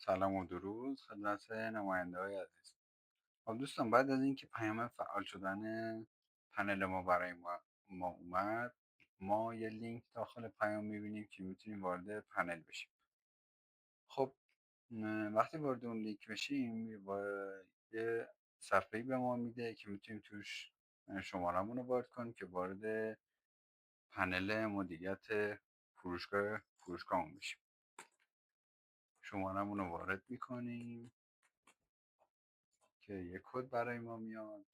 سلام و درود خدمت نماینده‌های عزیز. خب دوستان، بعد از اینکه پیام فعال شدن پنل ما برای ما اومد، ما یه لینک داخل پیام می‌بینیم که میتونیم وارد پنل بشیم. خب وقتی وارد اون لینک بشیم یه صفحه‌ای به ما میده که میتونیم توش شماره‌مون رو وارد کنیم که وارد پنل مدیریت فروشگاهمون بشیم. شماره‌مون رو وارد میکنیم که یه کد برای ما میاد.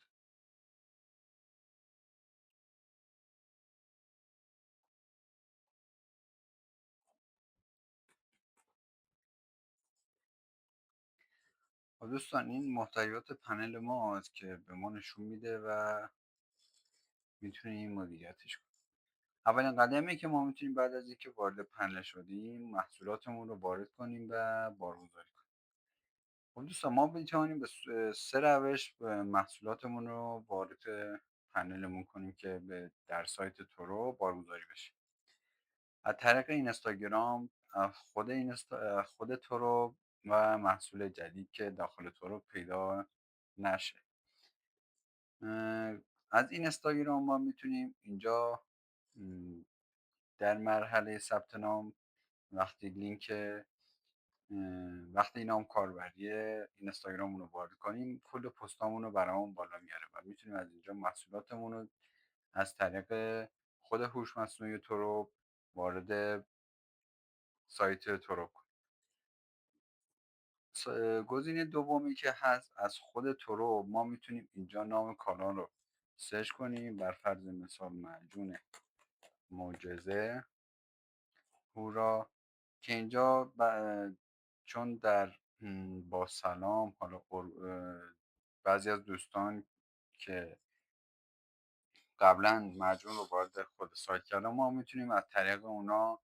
خب دوستان، این محتویات پنل ماست که به ما نشون میده و میتونیم مدیریتش کنیم. اولین قدمی که ما میتونیم بعد از اینکه وارد پنل شدیم محصولاتمون رو وارد کنیم و بارگذاری کنیم. خب دوستان، ما میتونیم به سه روش محصولاتمون رو وارد پنلمون کنیم که در سایت تورو بارگذاری بشه. از طریق اینستاگرام، خود تورو و محصول جدید که داخل تورو پیدا نشه. از اینستاگرام ما میتونیم اینجا در مرحله ثبت نام وقتی وقتی نام کاربری اینستاگراممون رو وارد کنیم کل پستامون رو برامون بالا میاره و میتونیم از اینجا محصولاتمون رو از طریق خود هوش مصنوعی تورو وارد سایت تورو کنیم. گزینه دومی که هست از خود تورو، ما میتونیم اینجا نام کانال رو سرچ کنیم، بر فرض مثال معجون معجزه هورا، که اینجا چون با سلام، حالا بعضی از دوستان که قبلا مجموع رو وارد خود سایت کردن، ما میتونیم از طریق اونا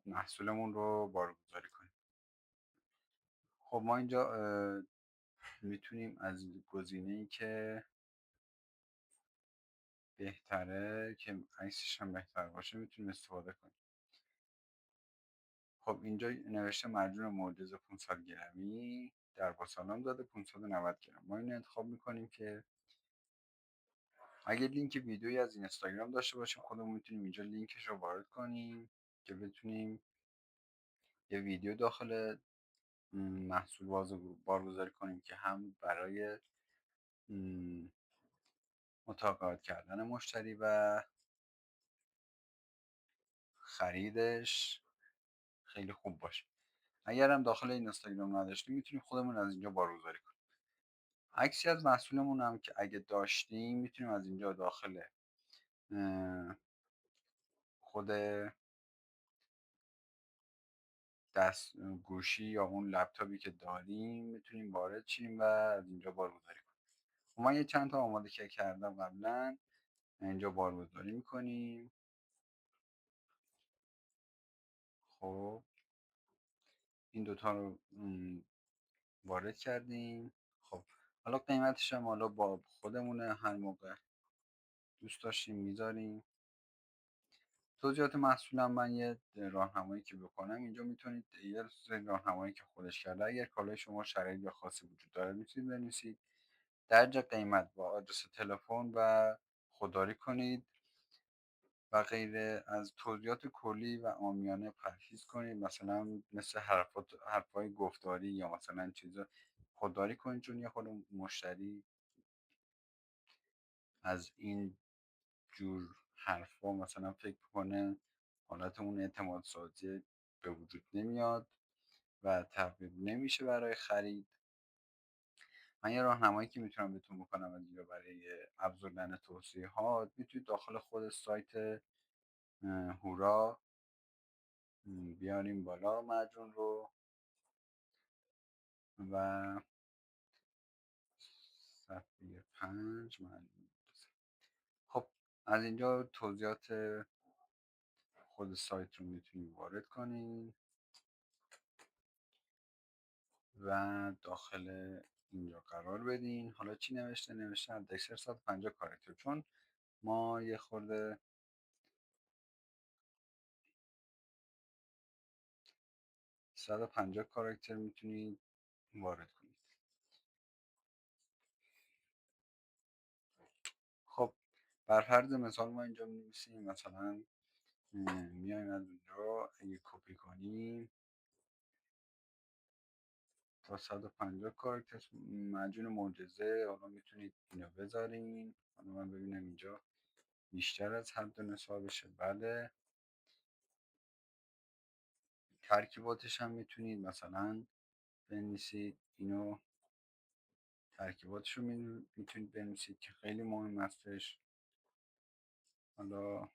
محصولمون رو بارگذاری کنیم. خب ما اینجا میتونیم از گزینه‌ای که بهتره، که عکسش هم بهتر باشه، میتونیم استفاده کنیم. خب اینجا نوشته مجموع معجزه 500 گرمی در با سلام داده 590 گرم. ما اینو انتخاب میکنیم که اگه لینک ویدیویی از اینستاگرام داشته باشیم، خودمون میتونیم اینجا لینکش رو وارد کنیم که بتونیم یه ویدیو داخل محصول بارگذاری کنیم که هم برای متقاعد کردن مشتری و خریدش خیلی خوب باشه. اگر هم داخل این اینستاگرام نداشتیم، میتونیم خودمون از اینجا بارگذاری کنیم. عکسی از محصولمون هم که اگه داشتیم، میتونیم از اینجا داخل خود دست گوشی یا اون لپتاپی که داریم میتونیم وارد شیم و از اینجا بارگذاری کنیم. من یه چند تا آماده که کردم قبلا، اینجا بارگذاری میکنیم. خب این دوتا رو وارد کردیم. خب حالا قیمتش هم حالا با خودمونه، هر موقع دوست داشتیم میذاریم. توضیحات محصولم من یه راهنمایی که بکنم، اینجا میتونید یه سری راهنمایی که خودش کرده، اگر کالای شما شرایط یا خاصی وجود داره میتونید بنویسید، درجه قیمت با آدرس تلفن و خودداری کنید و غیره. از توضیحات کلی و عامیانه پرهیز کنید، مثلا مثل حرفای گفتاری یا مثلا چیزا خودداری کنید، چون یه خود مشتری از این جور حرفا مثلا فکر کنه حالت اون اعتماد سازی به وجود نمیاد و تبدیل نمیشه برای خرید. من یه راهنمایی که میتونم بهتون بکنم از اینجا برای افزودن توصیحات، میتونید داخل خود سایت هورا بیاریم بالا مجموع رو و صفحه 5 مجموع. خب از اینجا توضیحات خود سایت رو میتونیم وارد کنیم و داخل اینجا قرار بدین. حالا چی نوشته؟ نوشته دکتر 150 کاراکتر، چون ما یه خورده 150 کاراکتر میتونید وارد کنید. خب بر فرض مثال ما اینجا می‌نویسیم مثلا میایم از اونجا اگه کپی کنیم تا 150 کاراکتر مجون معجزه. حالا میتونید اینو بذارین. حالا من ببینم اینجا بیشتر از حد نصابشه. بله. ترکیباتش هم میتونید مثلا بنویسید. اینو ترکیباتش رو میتونید بنویسید که خیلی مهم هستش. حالا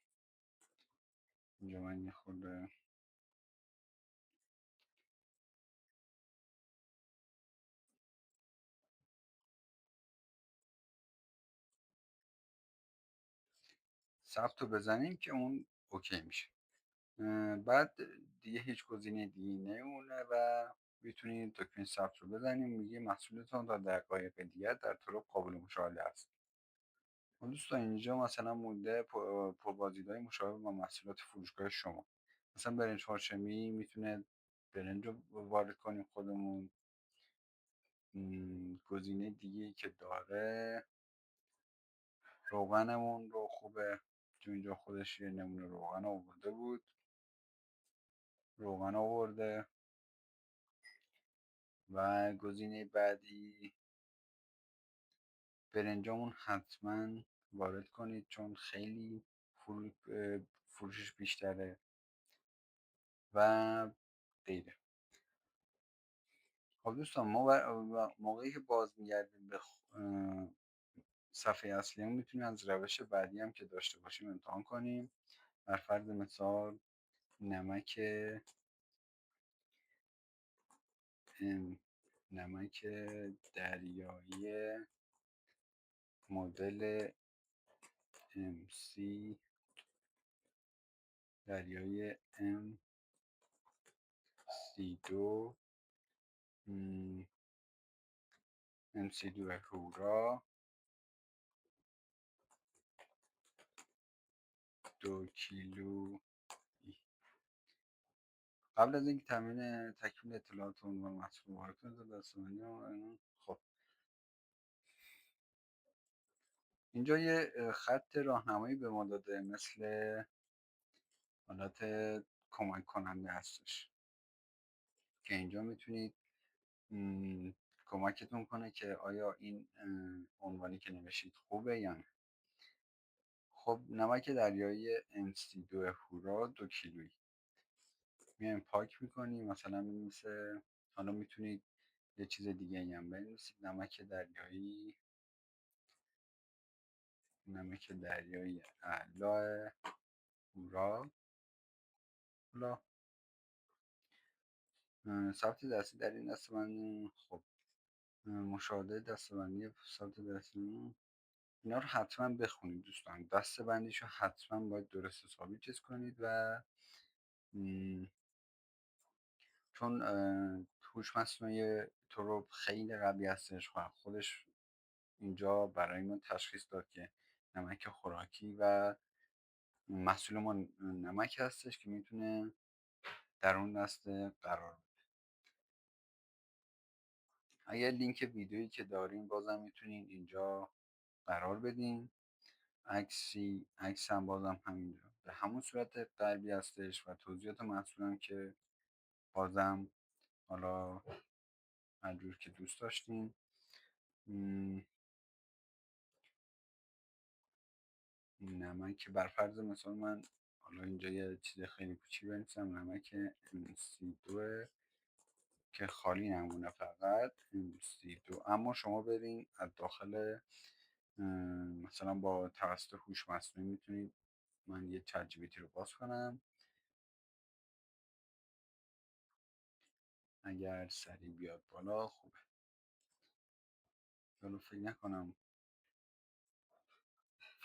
اینجا من یه خورده ثبت رو بزنیم که اون اوکی میشه. بعد دیگه هیچ گزینه دیگه نمونه و میتونید دکمه ثبت رو بزنیم. میگه محصولتان تا دقایق دیگر در طرق قابل مشاهده است. دوستان اینجا مثلا مونده پربازدیدهای مشابه با محصولات فروشگاه شما. مثلا برنج هاشمی میتونه برنج رو وارد کنیم خودمون. گزینه دیگه که داره روغنمون رو خوبه، چون اینجا خودش یه نمونه روغن آورده بود. روغن آورده. و گزینه بعدی برنجامون حتما وارد کنید چون خیلی فروشش بیشتره و غیره. خب دوستان ما موقعی که باز میگردیم به صفحه اصلی هم میتونیم از روش بعدی هم که داشته باشیم امتحان کنیم. بر فرض مثال نمک نمک دریایی مدل MC دریایی MC2 MC2 هورا 2 کیلو. قبل از اینکه تکمیل اطلاعاتون و محصول واردتون دستمانی. خب اینجا یه خط راهنمایی به ما داده مثل حالت کمک کننده هستش که اینجا میتونید کمکتون کنه که آیا این عنوانی که نوشید خوبه یا نه. خب نمک دریایی MC2 هورا 2 کیلویی میایم پاک میکنیم. مثلا می‌نویسه. حالا میتونید یه چیز دیگه هم بنویسید. نمک دریایی اعلی هورا. حالا ثبت دستی در این دستبندی. خب مشاهده دستبندی ثبت دستی اینا رو حتما بخونید دوستان. دستبندیش رو حتما باید درست حسابی چیز کنید و چون هوش مصنوعی تو خیلی قوی هستش. خودش اینجا برای ما تشخیص داد که نمک خوراکی و محصول ما نمک هستش که میتونه در اون دسته قرار بده. اگر لینک ویدیویی که داریم بازم میتونین اینجا قرار بدین. عکس هم بازم همینجا به همون صورت قلبی هستش و توضیحات محصولم که بازم حالا مجبور که دوست داشتین. نمک بر فرض مثال من حالا اینجا یه چیز خیلی کوچیک بنویسم. نمک MC2 که خالی نمونه فقط MC2. اما شما برین از داخل مثلا با توسط هوش مصنوعی میتونید. من یه چت جی پی تی رو باز کنم اگر سریع بیاد بالا خوبه. ولی فکر نکنم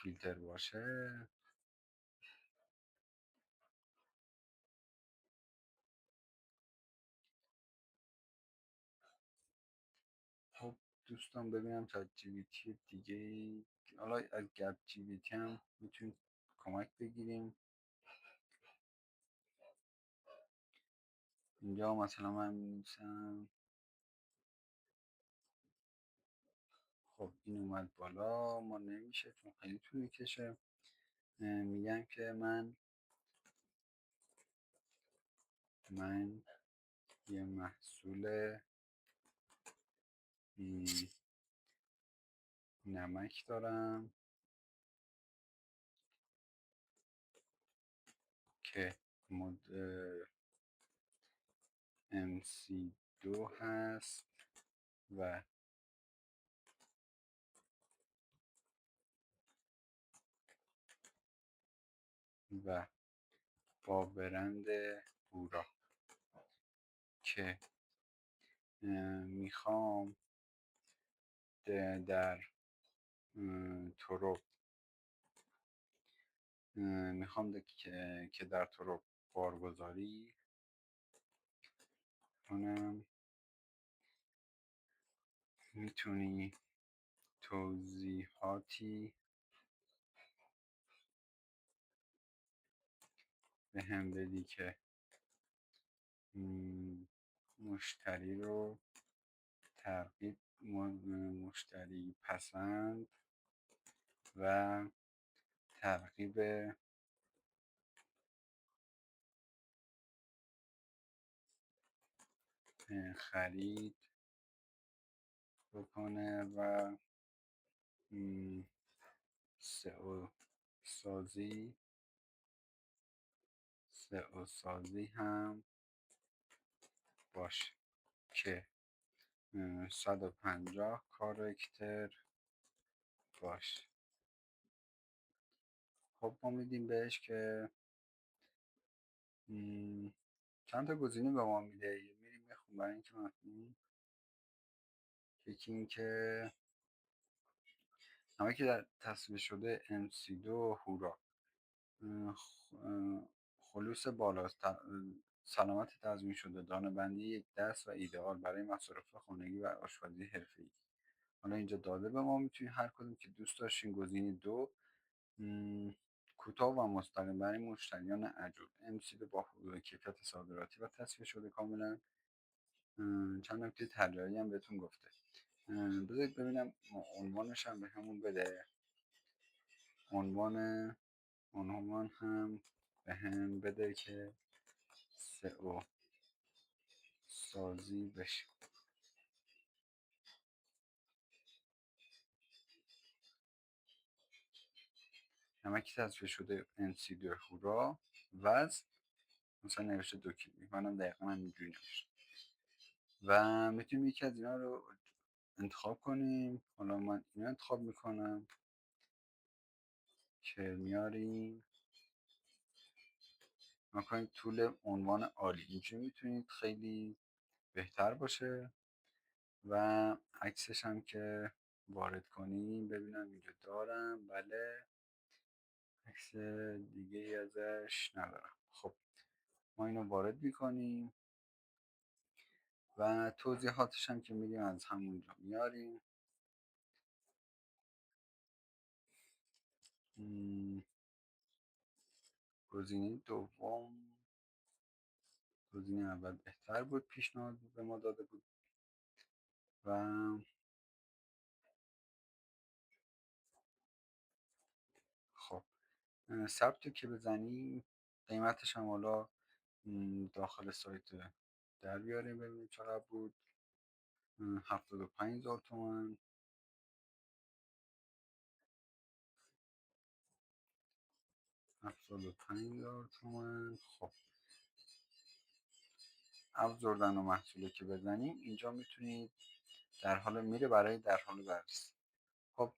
فیلتر باشه. خب دوستان ببینم چت جی پی تی دیگه. حالا از گپ جی پی تی هم میتونید کمک بگیریم. اینجا مثلا من می‌نویسم خب این اومد بالا، ما نمیشه چون خیلی طول میکشه. میگم که من یه محصول نمک دارم که مد MC2 هست و و با برند هورا که میخوام در تورو میخوام که در تورو بارگذاری کنم. میتونی توضیحاتی به هم بدی که مشتری رو مشتری پسند و ترغیب خرید بکنه و سئو سازی هم باشه که 150 کاراکتر باشه. خب ما میدیم بهش که چند تا گزینه به ما میده، میریم میخونیم برای اینکه مفهوم. یکی این که نمکی در تصویه شده MC2 هورا، خلوص بالاست، سلامت تضمین شده، دانه بندی یک دست و ایدئال برای مصارف خانگی و آشپزی حرفه‌ای. حالا اینجا داده به ما، میتونید هر کدوم که دوست داشتین. گزینه 2 کوتاه و مستقیم برای مشتریان عجول، MC2 با کیفیت صادراتی و تصفیه شده کاملا. چند نکته طراحی هم بهتون گفته. بذارید ببینم عنوانش هم به همون بده. عنوان هم به هم بده که سئو سازی بشه. نمکی تصفیه شده MC2 هورا، وزن مثلا نوشته 2 کیلو، منم دقیقا همینجوری نوشتم و میتونیم یکی از اینا رو انتخاب کنیم. حالا من اینو انتخاب میکنم که میاریم میکنیم طول عنوان عالی. اینجوری میتونید خیلی بهتر باشه و عکسش هم که وارد کنیم. ببینم اینجا دارم، بله عکس دیگه ای ازش ندارم. خب ما اینو وارد میکنیم و توضیحاتش هم که میگیم از همونجا میاریم. گزینه دوم، گزینه اول بهتر بود، پیشنهاد به ما داده بود و خب ثبت که بزنیم قیمتش هم حالا داخل سایت در بیاریم ببینیم چقدر بود. 75,000 تومان. 75,000 تومان. خب افزردن و محصوله که بزنیم اینجا میتونید در حال میره برای در حال بررسی. خب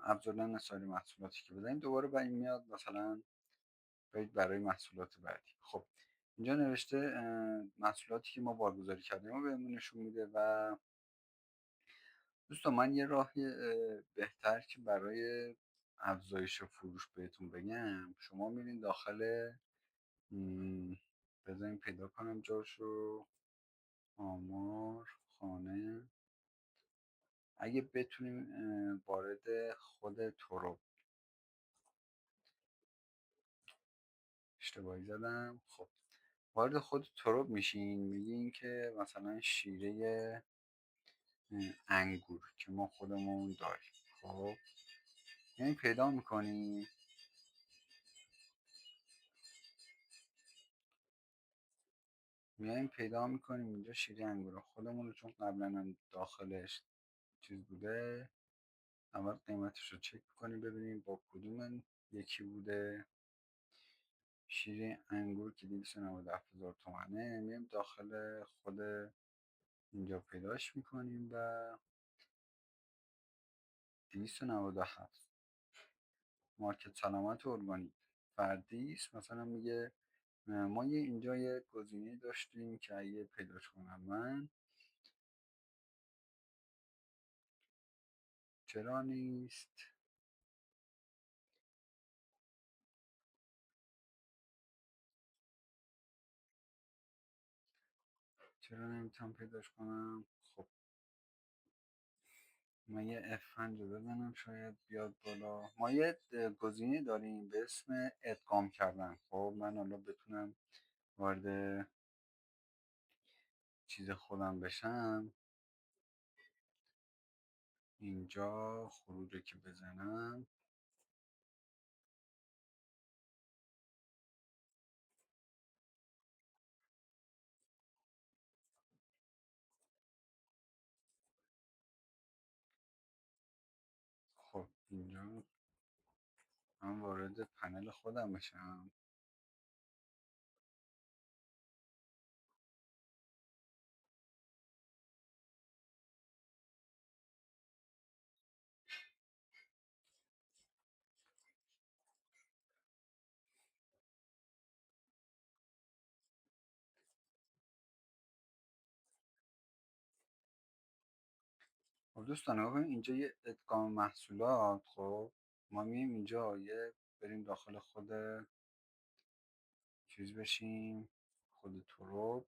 افزردن سایر محصولاتی که بزنیم دوباره برای میاد مثلا برای محصولات بعدی. خب اینجا نوشته محصولاتی که ما بارگذاری کردیم و بهمون نشون میده. و دوستان من یه راه بهتر که برای افزایش فروش بهتون بگم، شما میرین داخل بذارین پیدا کنم جاشو، آمار خانه. اگه بتونیم وارد خود تورو، اشتباهی زدم. خب وارد خود تروب میشین، میگین که مثلا شیره انگور که ما خودمون داریم. خب یعنی پیدا میکنیم، اینجا شیره انگور خودمون رو، چون قبلا هم داخلش چیز بوده. اول قیمتش رو چک کنیم ببینیم با کدوم یکی بوده. شیرین انگور که 297,000 تومنه. میم داخل خود اینجا پیداش میکنیم و 297 مارکت سلامت ارگانیک فردیس مثلا میگه ما اینجا یه گزینه داشتیم که اگه پیداش کنم من، چرا نیست، چرا نمیتونم پیداش کنم؟ خب من یه F5 رو بزنم شاید بیاد بالا. ما یه گزینه داریم به اسم ادغام کردن. خب من حالا بتونم وارد چیز خودم بشم، اینجا خروج که بزنم، خب اینجا من وارد پنل خودم بشم. خب دوستان نگاه کنید اینجا یه ادغام محصولات. خب ما میایم اینجا یه بریم داخل خود چیز بشیم، خود تروب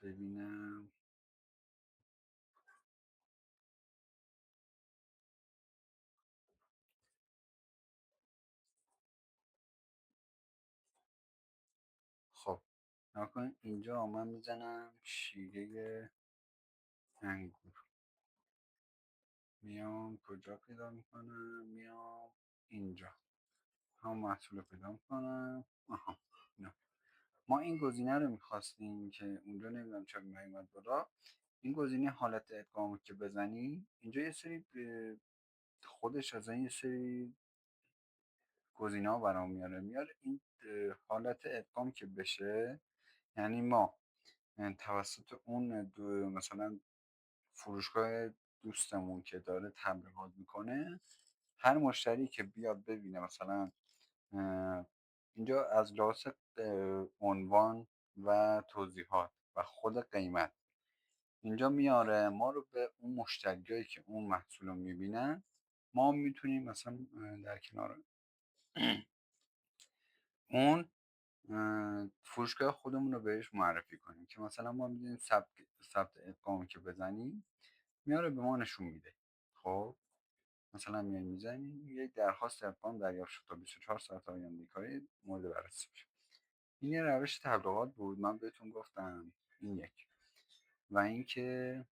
ببینم. خب نگاه کنید اینجا من میزنم شیره انگور، میام کجا پیدا میکنم، میام اینجا هم محصول رو پیدا میکنم. آها نه. ما این گزینه رو میخواستیم که اونجا نمیدونم چرا نیومد بالا. این گزینه حالت ادغام که بزنی اینجا یه سری خودش از این یه سری گزینه ها برام میاره این حالت ادغام که بشه، یعنی ما توسط اون مثلا فروشگاه دوستمون که داره تبلیغات میکنه، هر مشتری که بیاد ببینه مثلا اینجا از لحاظ عنوان و توضیحات و خود قیمت اینجا میاره ما رو به اون مشتریایی که اون محصول رو میبینن. ما میتونیم مثلا در کنار اون فروشگاه خودمون رو بهش معرفی کنیم که مثلا ما میدونیم ثبت ادغامی که بزنیم میاره به ما نشون میده. خب مثلا میایم میزنیم یک درخواست ادغام دریافت شد تا 24 ساعت آینده کاری مورد بررسی میشه. این یه روش تبلیغات بود من بهتون گفتم. این یک و اینکه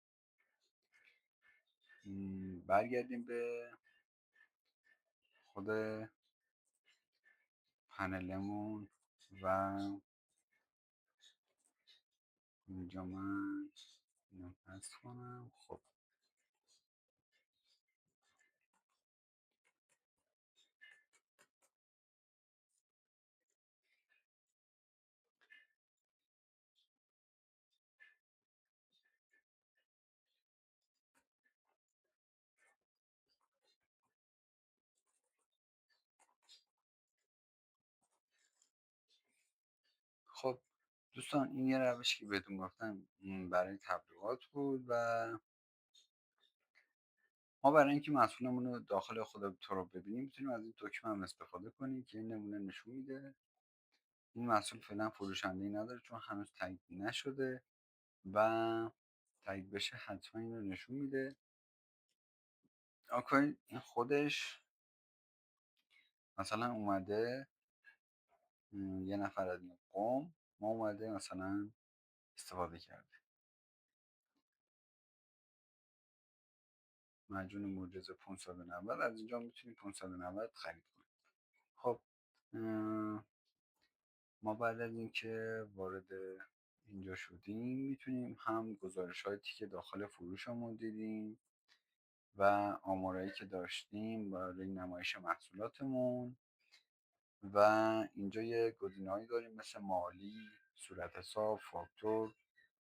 برگردیم به خود پنلمون و اینجا من اینو حذف کنم. خب خب دوستان این یه روشی که بهتون گفتم برای تبلیغات بود و ما برای اینکه محصولمون رو داخل خود تو ببینیم میتونیم از این دکمه هم استفاده کنیم که این نمونه نشون میده این محصول فعلا فروشنده ای نداره چون هنوز تایید نشده و تایید بشه حتما این رو نشون میده. آکای این خودش مثلا اومده یه نفر از این قم ما اومده مثلا استفاده کرده. معجون موجز 590 از اینجا میتونید 590 خرید کنید. خب ما بعد از اینکه وارد اینجا شدیم میتونیم هم گزارش های تیک داخل فروشمون دیدیم و آمارایی که داشتیم برای نمایش محصولاتمون و اینجا یه گزینه‌هایی داریم مثل مالی، صورت حساب، فاکتور،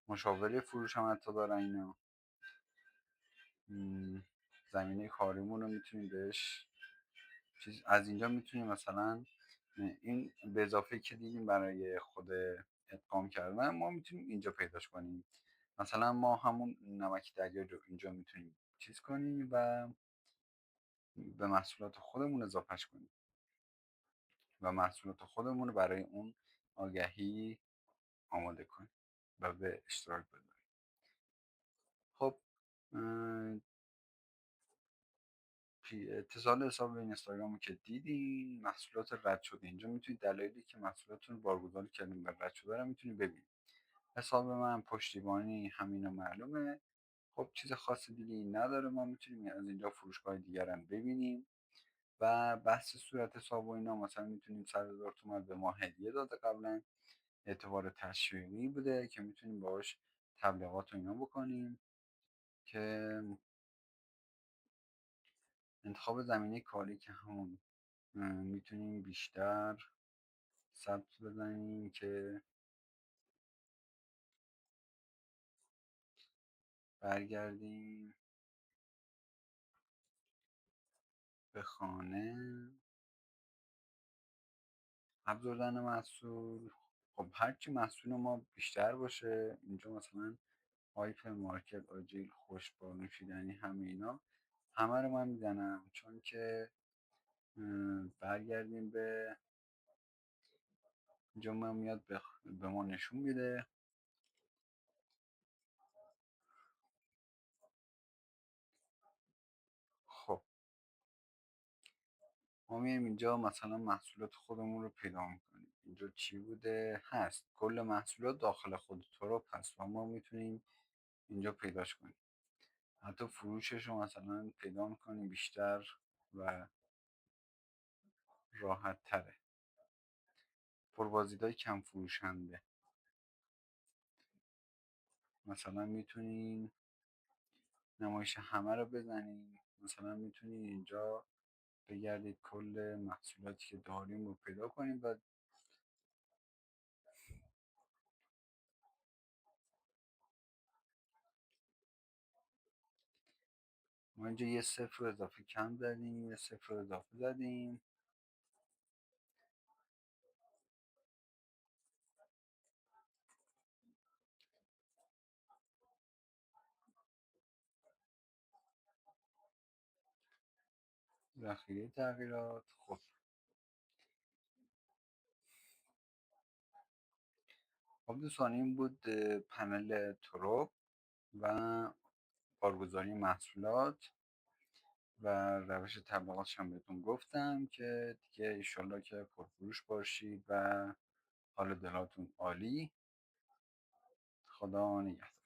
مشاوره فروش هم حتی دارن اینا. زمینه کاریمون رو میتونیم بهش از اینجا میتونیم مثلا این به اضافه که دیدیم برای خود ادغام کردن ما میتونیم اینجا پیداش کنیم. مثلا ما همون نمک دریا رو اینجا میتونیم چیز کنیم و به محصولات خودمون اضافهش کنیم و محصولات خودمون رو برای اون آگهی آماده کنیم و به اشتراک بذاریم. خب اتصال حساب اینستاگرام که دیدین، محصولات رد شده اینجا میتونید دلایلی که محصولاتتون بارگذاری کردین و رد شده رو میتونید ببینید. حساب من پشتیبانی همینا معلومه. خب چیز خاص دیگه این نداره. ما میتونیم از اینجا فروشگاه دیگر هم ببینیم و بحث صورت حساب و اینا مثلا میتونیم 100,000 تومان به ما هدیه داده قبلا، اعتبار تشویقی بوده که میتونیم باهاش تبلیغات و اینا بکنیم. که انتخاب زمینه کاری که همون میتونیم بیشتر ثبت بزنیم که برگردیم به خانه افزودن محصول. خب هرچی محصول ما بیشتر باشه اینجا مثلا هایپر مارکت، آجیل، خوشبار، نوشیدنی، همه اینا همه رو من میزنم چون که برگردیم به اینجا من میاد به ما نشون میده. خب ما میایم اینجا مثلا محصولات خودمون رو پیدا میکنیم. اینجا چی بوده؟ هست کل محصولات داخل خود تروپ هست و ما میتونیم اینجا پیداش کنیم. حتی فروشش رو مثلا پیدا میکنیم بیشتر و راحت تره. پربازدیدهای کم فروشنده مثلا میتونین نمایش همه رو بزنین. مثلا میتونین اینجا بگردید کل محصولاتی که داریم رو پیدا کنیم و ما اینجا یه صفر رو اضافه کم زدیم، یه صفر رو اضافه زدیم. ذخیره تغییرات. خب دوستان این بود پنل تروپ و بارگذاری محصولات و روش تبلیغاتش هم بهتون گفتم که دیگه ایشالله که پرفروش باشید و حال دلاتون عالی. خدا نگهدار.